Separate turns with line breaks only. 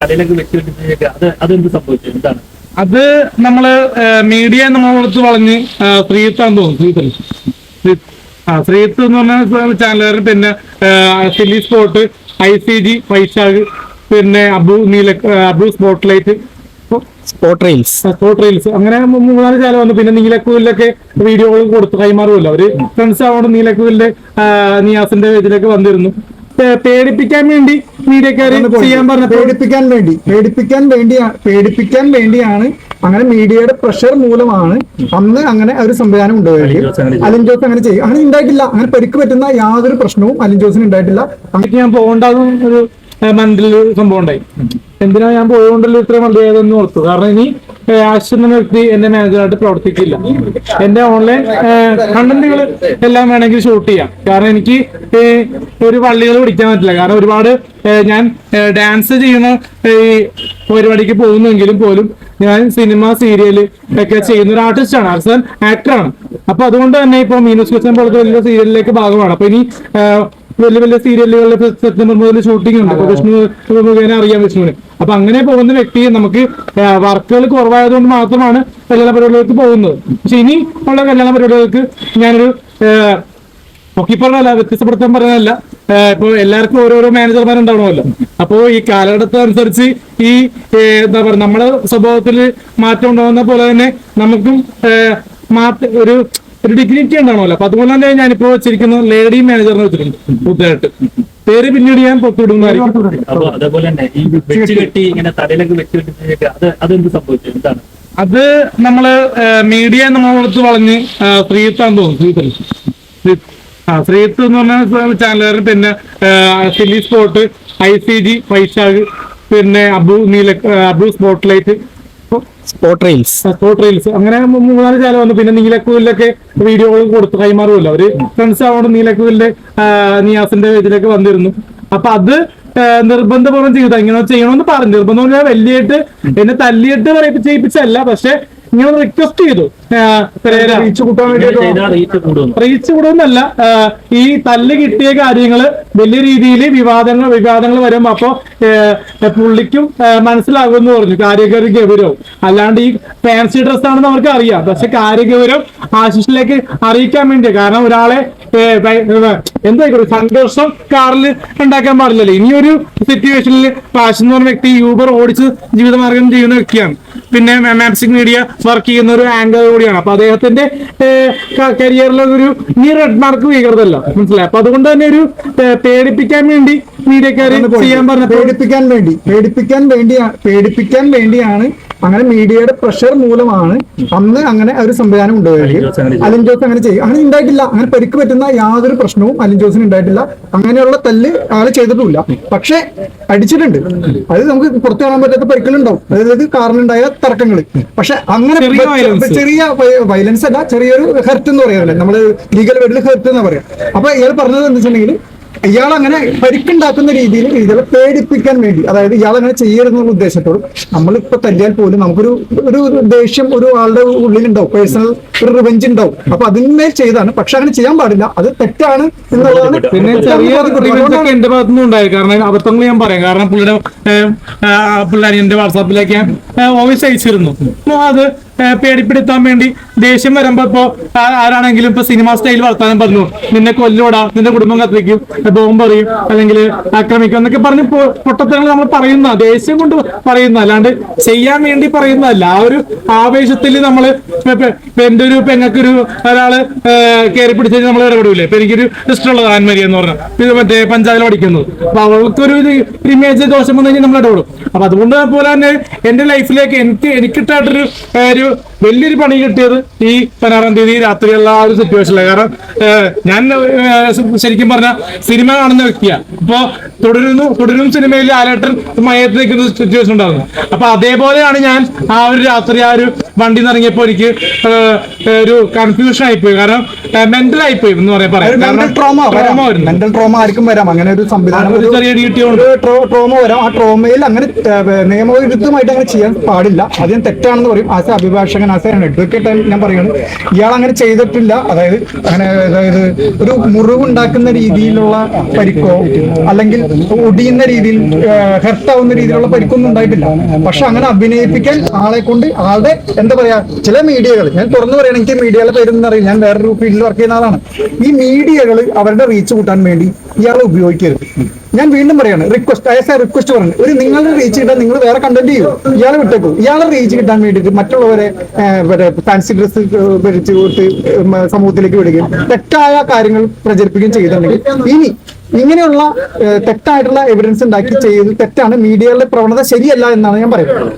കടയിലൊക്കെ വെച്ചുകൊണ്ടിരിക്കുക അതെന്ത് സംഭവിച്ചത് എന്താണ്
അത് നമ്മള് മീഡിയ നമ്മളടുത്ത് പറഞ്ഞ് ശ്രീത്താന്ന് തോന്നുന്നു ശ്രീത്ത് എന്ന് പറഞ്ഞ ചാനലുകാരൻ പിന്നെ സില്ലി സ്പോട്ട് ICG വൈശാഖ് പിന്നെ അബു സ്പോട്ട് റീൽസ് അങ്ങനെ 3-4 ചാനൽ വന്നു. പിന്നെ നീലക്കുവിലൊക്കെ വീഡിയോകൾ കൊടുത്തു കൈമാറുമല്ലോ അവര് ഫ്രണ്ട്സ് ആവണം. നീലക്കുവിലെ നിയാസിന്റെ ഇതിലൊക്കെ വന്നിരുന്നു. പേടിപ്പിക്കാൻ വേണ്ടി മീഡിയക്കാര് ചെയ്യാൻ പറഞ്ഞ
പേടിപ്പിക്കാൻ വേണ്ടിയാണ്. അങ്ങനെ മീഡിയയുടെ പ്രഷർ മൂലമാണ് അന്ന് അങ്ങനെ ഒരു സംവിധാനം ഉണ്ടായത്. അലിൻ ജോസ് അങ്ങനെ ചെയ്യും. അങ്ങനെ ഉണ്ടായിട്ടില്ല. അങ്ങനെ പരിക്ക് പറ്റുന്ന യാതൊരു പ്രശ്നവും അലിൻ ജോസിന് ഉണ്ടായിട്ടില്ല.
അങ്ങനെ ഞാൻ പോകണ്ടാകും ഒരു മനസ്സിൽ സംഭവം ഉണ്ടായി. എന്തിനാ ഞാൻ പോയതുകൊണ്ടല്ലോ ഇത്രയും മന്ത്രിയായതെന്ന് ഓർത്തു. കാരണം ഇനി ആശിഷ് എന്ന വ്യക്തി എന്റെ മാനേജറായിട്ട് പ്രവർത്തിക്കില്ല. എന്റെ ഓൺലൈൻ കണ്ടന്റുകൾ എല്ലാം വേണമെങ്കിൽ ഷൂട്ട് ചെയ്യാം. കാരണം എനിക്ക് ഒരു പള്ളികൾ പിടിക്കാൻ പറ്റില്ല. കാരണം ഒരുപാട് ഞാൻ ഡാൻസ് ചെയ്യുന്ന ഈ പരിപാടിക്ക് പോകുന്നെങ്കിലും പോലും ഞാൻ സിനിമ സീരിയല് ഒക്കെ ചെയ്യുന്ന ഒരു ആർട്ടിസ്റ്റാണ്, ആക്ടറാണ്. അപ്പൊ അതുകൊണ്ട് തന്നെ ഇപ്പൊ മീനൂസ് ക്വസ്റ്റൻ പോലത്തെ വലിയ സീരിയലിലേക്ക് ഭാഗമാണ്. അപ്പൊ ഇനി വലിയ സീരിയലുകളിൽ സെപ്റ്റംബർ മുതൽ ഷൂട്ടിംഗ് ഉണ്ട്. വിഷ്ണു മുഖേന അറിയാം വിഷ്ണുവിന്. അപ്പൊ അങ്ങനെ പോകുന്ന വ്യക്തി നമുക്ക് വർക്കുകൾ കുറവായതുകൊണ്ട് മാത്രമാണ് കല്യാണ പരിപാടികൾക്ക് പോകുന്നത്. പക്ഷെ ഇനി ഉള്ള കല്യാണ പരിപാടികൾക്ക് ഞാനൊരു പറഞ്ഞല്ല, വ്യത്യസ്തപ്പെടുത്താൻ പറഞ്ഞതല്ല. ഇപ്പൊ എല്ലാവർക്കും ഓരോരോ മാനേജർമാരുണ്ടാവണമല്ലോ. അപ്പോ ഈ കാലഘട്ടത്തനുസരിച്ച് ഈ എന്താ പറയുക നമ്മളെ സ്വഭാവത്തിൽ മാറ്റം ഉണ്ടാവുന്ന പോലെ തന്നെ നമുക്കും ഒരു ഡിഗ്നിറ്റി ഉണ്ടാവണമല്ലോ. അപ്പൊ അതുപോലെ തന്നെ ഞാനിപ്പോ വെച്ചിരിക്കുന്ന ലേഡി മാനേജറിനെ വെച്ചിട്ടുണ്ട് പുതുതായിട്ട്. പേര് പിന്നീട് ഞാൻ പുറത്തുവിടുന്നതായിരിക്കും.
അതേപോലെ തന്നെ ഈ വെച്ചുകെട്ടി ഇങ്ങനെ തലയിലൊക്കെ വെച്ചുകെട്ടി അതെന്ത് സംഭവിച്ചത് എന്താണ്
അത് നമ്മള് മീഡിയ നമ്മളടുത്ത് പറഞ്ഞ് ശ്രീത്താന്ന് തോന്നുന്നു ശ്രീത്ത് എന്ന് പറഞ്ഞ ചാനലുകാരൻ പിന്നെ സില്ലി സ്പോട്ട് ICG വൈശാഖ് പിന്നെ അബു സ്പോട്ട് റീൽസ് അങ്ങനെ 3-4 ചാനൽ വന്നു. പിന്നെ നീലക്കുവിലൊക്കെ വീഡിയോകൾ കൊടുത്തു കൈമാറുമല്ലോ അവര് ഫ്രണ്ട്സ് ആവണം. നീലക്കുവിലെ നിയാസിന്റെ ഇതിലൊക്കെ വന്നിരുന്നു. അപ്പൊ അത് നിർബന്ധപൂർവ്വം ചെയ്തു. ഇങ്ങനെ ചെയ്യണമെന്ന് പറഞ്ഞു. നിർബന്ധം വലിയായിട്ട് എന്നെ തല്ലിയിട്ട് ചെയ്യിപ്പിച്ചല്ല, പക്ഷെ ഇങ്ങനെ റിക്വസ്റ്റ് ചെയ്തു. റീച്ച് കൂടുന്നല്ല, ഈ തല്ല് കിട്ടിയ കാര്യങ്ങള് വലിയ രീതിയിൽ വിവാദങ്ങൾ വരുമ്പോ അപ്പൊ പുള്ളിക്കും മനസ്സിലാകുമെന്ന് പറഞ്ഞു. കാര്യഗൗരവം ഗൗരവം അല്ലാണ്ട് ഈ ഫാൻസി ഡ്രസ് ആണെന്ന് അവർക്ക് അറിയാം. പക്ഷെ കാര്യഗൗരവം ആശിഷിലേക്ക് അറിയിക്കാൻ വേണ്ടി. കാരണം ഒരാളെ എന്തായിക്കോട്ടെ സംഘർഷം കാറിൽ ഉണ്ടാക്കാൻ പാടില്ലല്ലോ. ഇനിയൊരു സിറ്റുവേഷനിൽ ഫാഷൻ എന്ന് പറഞ്ഞ വ്യക്തി യൂബർ ഓടിച്ച് ജീവിതമാർഗം ചെയ്യുന്ന വ്യക്തിയാണ്. പിന്നെ മാപ്സിക് മീഡിയ വർക്ക് ചെയ്യുന്ന ഒരു ആങ്കർ കൂടിയാണ്. അപ്പൊ അദ്ദേഹത്തിന്റെ കരിയറിലെ ഒരു റെഡ് മാർക്ക് വീകൃതല്ല, മനസ്സിലായി. അപ്പൊ അതുകൊണ്ട് തന്നെ ഒരു പേടിപ്പിക്കാൻ വേണ്ടി മീഡിയക്കാര് ചെയ്യാൻ പറഞ്ഞ
പേടിപ്പിക്കാൻ വേണ്ടിയാണ്. അങ്ങനെ മീഡിയയുടെ പ്രഷർ മൂലമാണ് അന്ന് അങ്ങനെ ഒരു സംവിധാനം ഉണ്ടായത്. അലിൻ ജോസ് അങ്ങനെ ചെയ്യും. അങ്ങനെ ഉണ്ടായിട്ടില്ല. അങ്ങനെ പരിക്ക് പറ്റുന്ന യാതൊരു പ്രശ്നവും അലിൻ ജോസിന് ഉണ്ടായിട്ടില്ല. അങ്ങനെയുള്ള തല്ല് ആള് ചെയ്തിട്ടുമില്ല. പക്ഷെ അടിച്ചിട്ടുണ്ട്. അത് നമുക്ക് പുറത്തു കാണാൻ പറ്റാത്ത പരിക്കുകളുണ്ടാവും. അതായത് കാറിലുണ്ടായ തർക്കങ്ങൾ. പക്ഷെ അങ്ങനെ ചെറിയ വയലൻസ് അല്ല, ചെറിയൊരു ഹെർട്ട് എന്ന് പറയാറില്ല, നമ്മള് ലീഗൽ വേർഡിൽ ഹെർട്ട് എന്ന് പറയാം. അപ്പൊ ഇയാൾ പറഞ്ഞത് എന്താ വെച്ചിട്ടുണ്ടെങ്കിൽ ഇയാൾ അങ്ങനെ പരിക്കുണ്ടാക്കുന്ന രീതിയിൽ ഇയാളെ പേടിപ്പിക്കാൻ വേണ്ടി, അതായത് ഇയാൾ അങ്ങനെ ചെയ്യരുതെന്നുള്ള ഉദ്ദേശത്തോടും നമ്മളിപ്പോ തല്ലിയാൽ പോലും നമുക്കൊരു ദേഷ്യം ഒരു ആളുടെ ഉള്ളിലുണ്ടാവും, പേഴ്സണൽ ഒരു റിവെഞ്ച് ഉണ്ടാവും. അപ്പൊ അതിന്മേൽ ചെയ്താണ്. പക്ഷെ അങ്ങനെ ചെയ്യാൻ പാടില്ല, അത് തെറ്റാണ് എന്നുള്ളതാണ്.
പിന്നെ ചെറിയ എന്റെ ഭാഗത്തുനിന്നും ഉണ്ടായി. കാരണം അബദ്ധങ്ങൾ ഞാൻ പറയാം. കാരണം പിള്ളേർ എന്റെ വാട്സാപ്പിലേക്ക് ഞാൻ വോയിസ് അയച്ചിരുന്നു. അത് പേടിപ്പെടുത്താൻ വേണ്ടി ദേഷ്യം വരുമ്പോ ഇപ്പൊ ആരാണെങ്കിലും ഇപ്പൊ സിനിമ സ്റ്റൈൽ വർത്താനം പറഞ്ഞു, നിന്നെ കൊല്ലോടാ, നിന്റെ കുടുംബം കത്തിക്കും, ബോംബ് എറിയും, അല്ലെങ്കിൽ ആക്രമിക്കും എന്നൊക്കെ പറഞ്ഞ് പൊട്ടത്തങ്ങൾ നമ്മൾ പറയുന്ന ദേഷ്യം കൊണ്ട് പറയുന്ന, അല്ലാണ്ട് ചെയ്യാൻ വേണ്ടി പറയുന്നതല്ല. ആ ഒരു ആവേശത്തിൽ നമ്മള് എന്റെ ഒരു പെങ്ങൾക്കൊരു ഒരാള് കയറി പിടിച്ച് നമ്മൾ ഇടപെടൂലേ. ഇപ്പൊ എനിക്കൊരു ഇഷ്ടമുള്ളത് ആൻമരി എന്ന് പറഞ്ഞാൽ മറ്റേ പഞ്ചായത്തിൽ പഠിക്കുന്നത്. അപ്പൊ അവൾക്കൊരു ഇമേജ് ദോഷം വന്നു കഴിഞ്ഞാൽ നമ്മൾ ഇടപെടും. അപ്പൊ അതുകൊണ്ട് പോലെ തന്നെ എന്റെ ലൈഫിലേക്ക് എനിക്കിട്ടായിട്ടൊരു വലിയൊരു പണി കിട്ടിയത് ഈ 16-ാം തീയതി രാത്രിയുള്ള ആ ഒരു സിറ്റുവേഷനിലാണ്. കാരണം ഞാൻ ശരിക്കും പറഞ്ഞ സിനിമ കാണുന്ന വ്യക്തിയാണ്. ഇപ്പൊ തുടരും സിനിമയിൽ ആലേട്ടൻ മയത്ത് നിൽക്കുന്ന സിറ്റുവേഷൻ ഉണ്ടാകുന്നു. അപ്പൊ അതേപോലെയാണ് ഞാൻ ആ ഒരു രാത്രി ആ ഒരു വണ്ടി നിറങ്ങിയപ്പോ എനിക്ക് ഒരു കൺഫ്യൂഷൻ ആയിപ്പോയി. കാരണം മെന്റൽ ആയിപ്പോയി എന്ന് പറയാം.
മെന്റൽ ട്രോമ ആർക്കും വരാം. അങ്ങനെ ഒരു സംവിധാനം
ചെറിയ ഡ്യൂട്ടിയുണ്ട്,
ട്രോമ വരാം. ആ ട്രോമയിൽ അങ്ങനെ നിയമവിരുദ്ധമായിട്ട് അങ്ങനെ ചെയ്യാൻ പാടില്ല. അത് ഞാൻ തെറ്റാണെന്ന് പറയും. ആസ് എ അഭിഭാഷകൻ ഞാൻ ആസ് അഡ്വക്കേറ്റ് ഞാൻ പറയുന്നത് ഇയാൾ അങ്ങനെ ചെയ്തിട്ടില്ല. അതായത് ഒരു മുറിവുണ്ടാക്കുന്ന രീതിയിലുള്ള പരിക്കോ അല്ലെങ്കിൽ ഒടിയുന്ന രീതിയിൽ ഹെർട്ടാവുന്ന രീതിയിലുള്ള പരിക്കൊന്നും ഉണ്ടായിട്ടില്ല. പക്ഷെ അങ്ങനെ അഭിനയിപ്പിക്കാൻ ആളെ കൊണ്ട് ആളുടെ എന്താ പറയാ, ചില മീഡിയകൾ, ഞാൻ തുറന്നു പറയണം, എനിക്ക് മീഡിയകളുടെ പേരൊന്നും അറിയില്ല, ഞാൻ വേറൊരു ഫീൽഡിൽ വർക്ക് ചെയ്യുന്ന ആളാണ്. ഈ മീഡിയകൾ അവരുടെ റീച്ച് കൂട്ടാൻ വേണ്ടി ഇയാളെ ഉപയോഗിക്കരുത്. ഞാൻ വീണ്ടും പറയാണ്, റിക്വസ്റ്റ് പറഞ്ഞു, ഒരു നിങ്ങളുടെ റീച്ച് കിട്ടാൻ നിങ്ങൾ വേറെ കണ്ടന്റ് ചെയ്യും, ഇയാളെ വിട്ടേക്കും. ഇയാളെ റീച്ച് കിട്ടാൻ വേണ്ടിയിട്ട് മറ്റുള്ളവരെ ഫാൻസി ഡ്രസ് ധരിച്ചു കൊടുത്ത് സമൂഹത്തിലേക്ക് വിടുകയും തെറ്റായ കാര്യങ്ങൾ പ്രചരിപ്പിക്കുകയും ചെയ്തിട്ടുണ്ടെങ്കിൽ ഇനി ഇങ്ങനെയുള്ള തെറ്റായിട്ടുള്ള എവിഡൻസ് ഉണ്ടാക്കി ചെയ്ത് തെറ്റാണ്. മീഡിയകളുടെ പ്രവണത ശരിയല്ല എന്നാണ് ഞാൻ പറയുന്നത്.